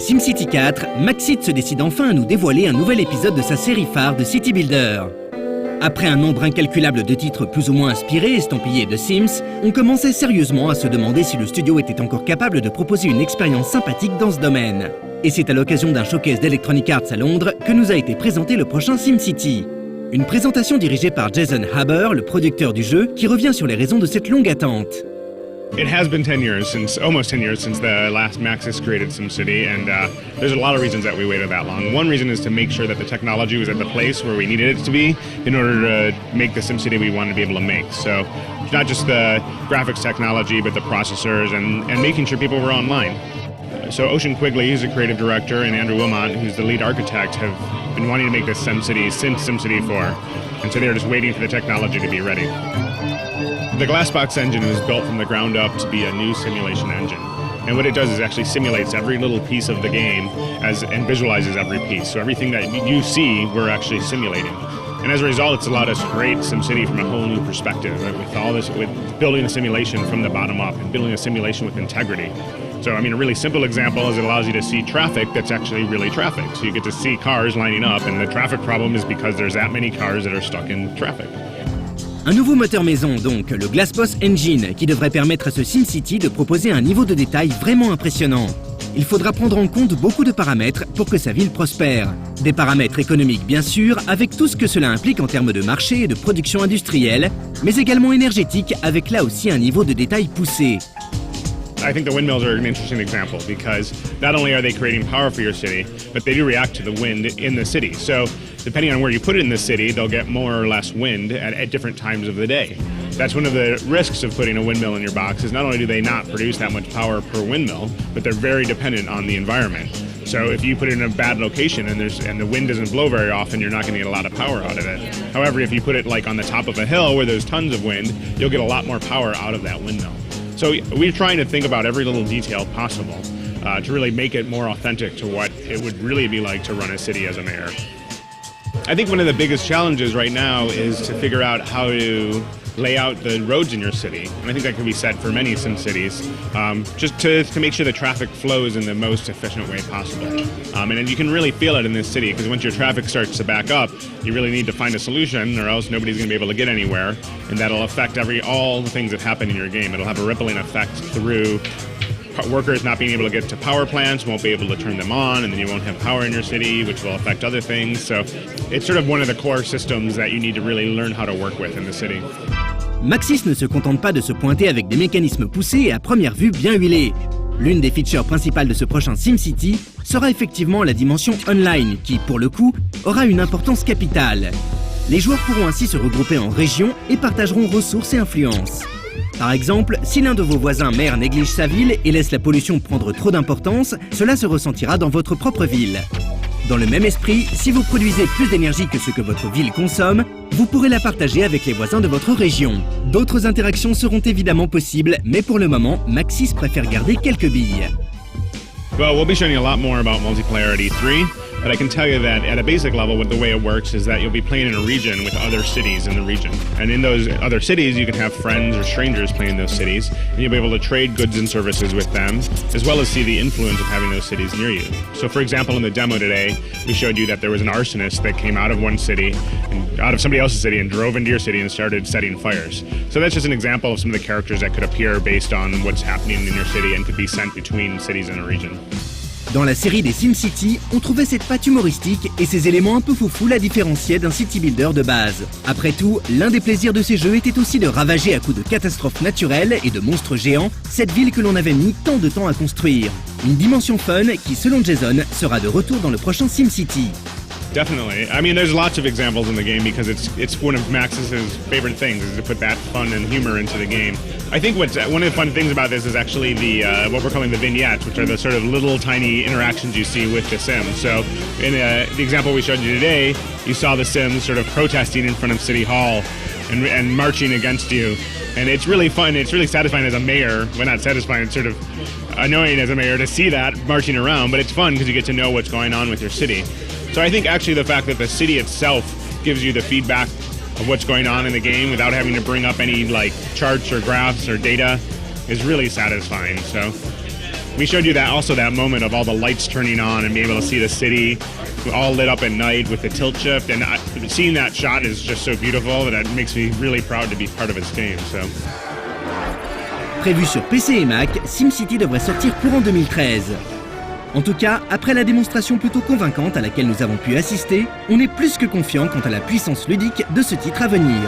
SimCity 4, Maxit se décide enfin à nous dévoiler un nouvel épisode de sa série phare de City Builder. Après un nombre incalculable de titres plus ou moins inspirés et estampillés de Sims, on commençait sérieusement à se demander si le studio était encore capable de proposer une expérience sympathique dans ce domaine. Et c'est à l'occasion d'un showcase d'Electronic Arts à Londres que nous a été présenté le prochain SimCity. Une présentation dirigée par Jason Haber, le producteur du jeu, qui revient sur les raisons de cette longue attente. It has been 10 years, almost 10 years since the last Maxis created SimCity, and there's a lot of reasons that we waited that long. One reason is to make sure that the technology was at the place where we needed it to be in order to make the SimCity we wanted to be able to make. So not just the graphics technology, but the processors and making sure people were online. So Ocean Quigley, who's the creative director, and Andrew Wilmot, who's the lead architect, have been wanting to make this SimCity since SimCity 4, and so they were just waiting for the technology to be ready. The Glassbox engine was built from the ground up to be a new simulation engine. And what it does is actually simulates every little piece of the game and visualizes every piece. So everything that you see, we're actually simulating. And as a result, it's allowed us to create SimCity from a whole new perspective, right? with building a simulation from the bottom up and building a simulation with integrity. So, I mean, a really simple example is it allows you to see traffic that's actually really traffic. So you get to see cars lining up, and the traffic problem is because there's that many cars that are stuck in traffic. Un nouveau moteur maison donc, le Glassbox Engine, qui devrait permettre à ce SimCity de proposer un niveau de détail vraiment impressionnant. Il faudra prendre en compte beaucoup de paramètres pour que sa ville prospère. Des paramètres économiques bien sûr, avec tout ce que cela implique en termes de marché et de production industrielle, mais également énergétique avec là aussi un niveau de détail poussé. I think the windmills are an interesting example because not only are they creating power for your city, but they do react to the wind in the city. So depending on where you put it in the city, they'll get more or less wind at different times of the day. That's one of the risks of putting a windmill in your box is not only do they not produce that much power per windmill, but they're very dependent on the environment. So if you put it in a bad location and the wind doesn't blow very often, you're not going to get a lot of power out of it. However, if you put it like on the top of a hill where there's tons of wind, you'll get a lot more power out of that windmill. So we're trying to think about every little detail possible to really make it more authentic to what it would really be like to run a city as a mayor. I think one of the biggest challenges right now is to figure out how to lay out the roads in your city. And I think that can be said for many SimCities, just to make sure the traffic flows in the most efficient way possible. And you can really feel it in this city, because once your traffic starts to back up, you really need to find a solution, or else nobody's going to be able to get anywhere. And that'll affect all the things that happen in your game. It'll have a rippling effect through workers not being able to get to power plants, won't be able to turn them on, and then you won't have power in your city, which will affect other things. So it's sort of one of the core systems that you need to really learn how to work with in the city. Maxis ne se contente pas de se pointer avec des mécanismes poussés et à première vue bien huilés. L'une des features principales de ce prochain SimCity sera effectivement la dimension online qui, pour le coup, aura une importance capitale. Les joueurs pourront ainsi se regrouper en régions et partageront ressources et influences. Par exemple, si l'un de vos voisins maires néglige sa ville et laisse la pollution prendre trop d'importance, cela se ressentira dans votre propre ville. Dans le même esprit, si vous produisez plus d'énergie que ce que votre ville consomme, vous pourrez la partager avec les voisins de votre région. D'autres interactions seront évidemment possibles, mais pour le moment, Maxis préfère garder quelques billes. Well, we'll be showing you a lot more about multiplayer at E3, but I can tell you that at a basic level, the way it works is that you'll be playing in a region with other cities in the region. And in those other cities, you can have friends or strangers playing in those cities, and you'll be able to trade goods and services with them, as well as see the influence of having those cities near you. So for example, in the demo today, we showed you that there was an arsonist that came out of one city, and out of somebody else's city, and drove into your city and started setting fires. So that's just an example of some of the characters that could appear based on what's happening in your city and could be sent between cities in a region. Dans la série des SimCity, on trouvait cette patte humoristique et ces éléments un peu foufou la différenciaient d'un city builder de base. Après tout, l'un des plaisirs de ces jeux était aussi de ravager à coups de catastrophes naturelles et de monstres géants cette ville que l'on avait mis tant de temps à construire. Une dimension fun qui, selon Jason, sera de retour dans le prochain SimCity. Definitely. I mean, there's lots of examples in the game because it's one of Max's favorite things is to put that fun and humor into the game. I think one of the fun things about this is actually the what we're calling the vignettes, which are the sort of little tiny interactions you see with the Sims. So in the example we showed you today, you saw the Sims sort of protesting in front of City Hall and marching against you. And it's really fun. It's really satisfying as a mayor. Well, not satisfying. It's sort of annoying as a mayor to see that marching around, but it's fun because you get to know what's going on with your city. So I think actually the fact that the city itself gives you the feedback of what's going on in the game without having to bring up any like charts or graphs or data is really satisfying. So We showed you that moment of all the lights turning on and being able to see the city all lit up at night with the tilt shift, and seeing that shot is just so beautiful that it makes me really proud to be part of its game. So. Prévu sur PC et Mac, SimCity devrait sortir courant 2013. En tout cas, après la démonstration plutôt convaincante à laquelle nous avons pu assister, on est plus que confiant quant à la puissance ludique de ce titre à venir.